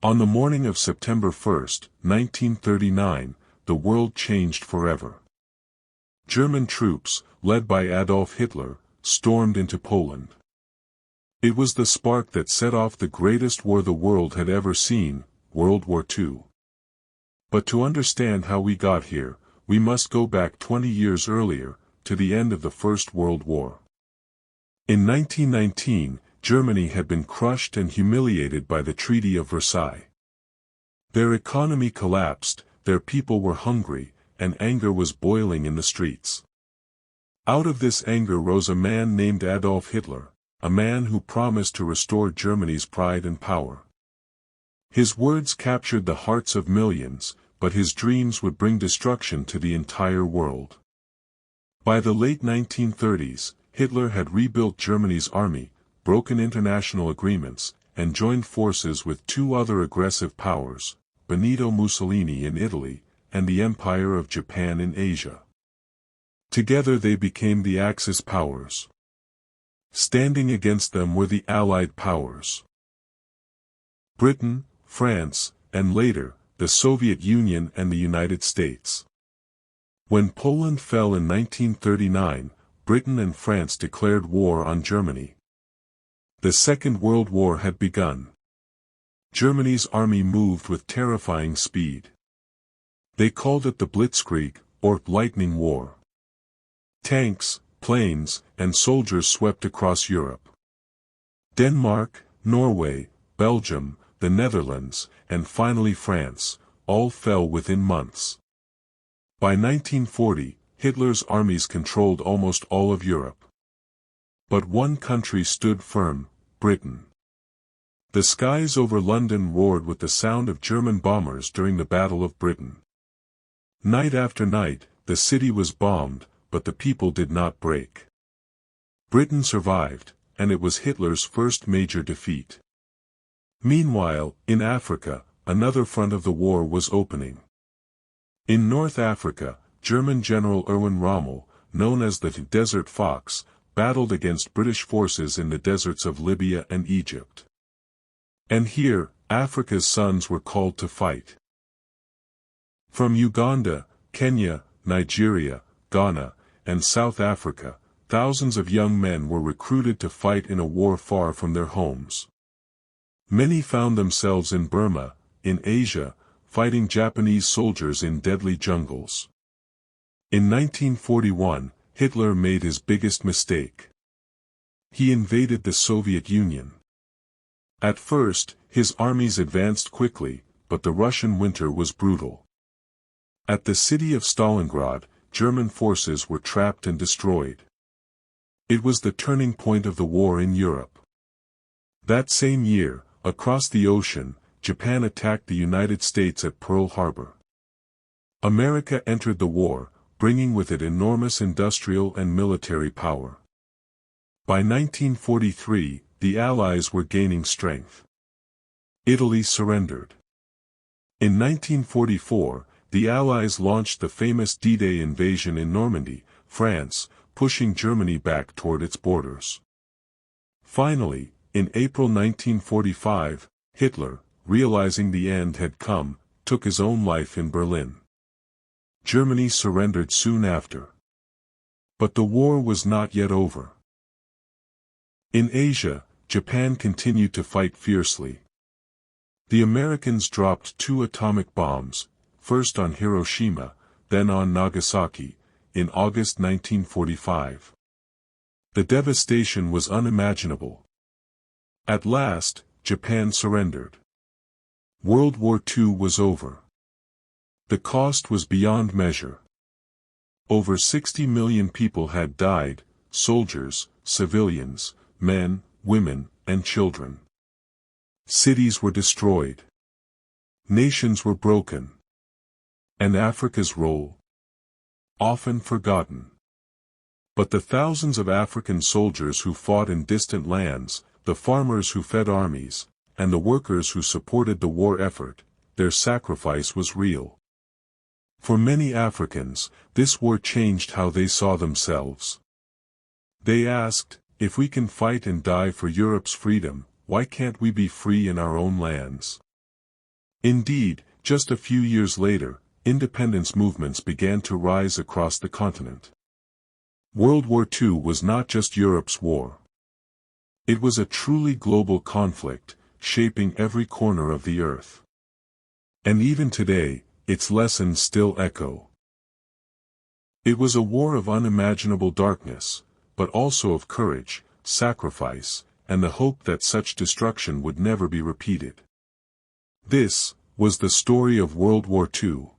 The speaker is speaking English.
On the morning of September 1, 1939, the world changed forever. German troops, led by Adolf Hitler, stormed into Poland. It was the spark that set off the greatest war the world had ever seen, World War II. But to understand how we got here, we must go back 20 years earlier, to the end of the First World War. In 1919, Germany had been crushed and humiliated by the Treaty of Versailles. Their economy collapsed, their people were hungry, and anger was boiling in the streets. Out of this anger rose a man named Adolf Hitler, a man who promised to restore Germany's pride and power. His words captured the hearts of millions, but his dreams would bring destruction to the entire world. By the late 1930s, Hitler had rebuilt Germany's army, broken international agreements, and joined forces with two other aggressive powers, Benito Mussolini in Italy, and the Empire of Japan in Asia. Together they became the Axis powers. Standing against them were the Allied powers: Britain, France, and later, the Soviet Union and the United States. When Poland fell in 1939, Britain and France declared war on Germany. The Second World War had begun. Germany's army moved with terrifying speed. They called it the Blitzkrieg, or Lightning War. Tanks, planes, and soldiers swept across Europe. Denmark, Norway, Belgium, the Netherlands, and finally France, all fell within months. By 1940, Hitler's armies controlled almost all of Europe. But one country stood firm: Britain. The skies over London roared with the sound of German bombers during the Battle of Britain. Night after night, the city was bombed, but the people did not break. Britain survived, and it was Hitler's first major defeat. Meanwhile, in Africa, another front of the war was opening. In North Africa, German General Erwin Rommel, known as the Desert Fox, battled against British forces in the deserts of Libya and Egypt. And here, Africa's sons were called to fight. From Uganda, Kenya, Nigeria, Ghana, and South Africa, thousands of young men were recruited to fight in a war far from their homes. Many found themselves in Burma, in Asia, fighting Japanese soldiers in deadly jungles. In 1941, Hitler made his biggest mistake. He invaded the Soviet Union. At first, his armies advanced quickly, but the Russian winter was brutal. At the city of Stalingrad, German forces were trapped and destroyed. It was the turning point of the war in Europe. That same year, across the ocean, Japan attacked the United States at Pearl Harbor. America entered the war, bringing with it enormous industrial and military power. By 1943, the Allies were gaining strength. Italy surrendered. In 1944, the Allies launched the famous D-Day invasion in Normandy, France, pushing Germany back toward its borders. Finally, in April 1945, Hitler, realizing the end had come, took his own life in Berlin. Germany surrendered soon after. But the war was not yet over. In Asia, Japan continued to fight fiercely. The Americans dropped 2 atomic bombs, first on Hiroshima, then on Nagasaki, in August 1945. The devastation was unimaginable. At last, Japan surrendered. World War II was over. The cost was beyond measure. Over 60 million people had died: soldiers, civilians, men, women, and children. Cities were destroyed. Nations were broken. And Africa's role? Often forgotten. But the thousands of African soldiers who fought in distant lands, the farmers who fed armies, and the workers who supported the war effort, their sacrifice was real. For many Africans, this war changed how they saw themselves. They asked, if we can fight and die for Europe's freedom, why can't we be free in our own lands? Indeed, just a few years later, independence movements began to rise across the continent. World War II was not just Europe's war. It was a truly global conflict, shaping every corner of the earth. And even today, its lessons still echo. It was a war of unimaginable darkness, but also of courage, sacrifice, and the hope that such destruction would never be repeated. This was the story of World War II.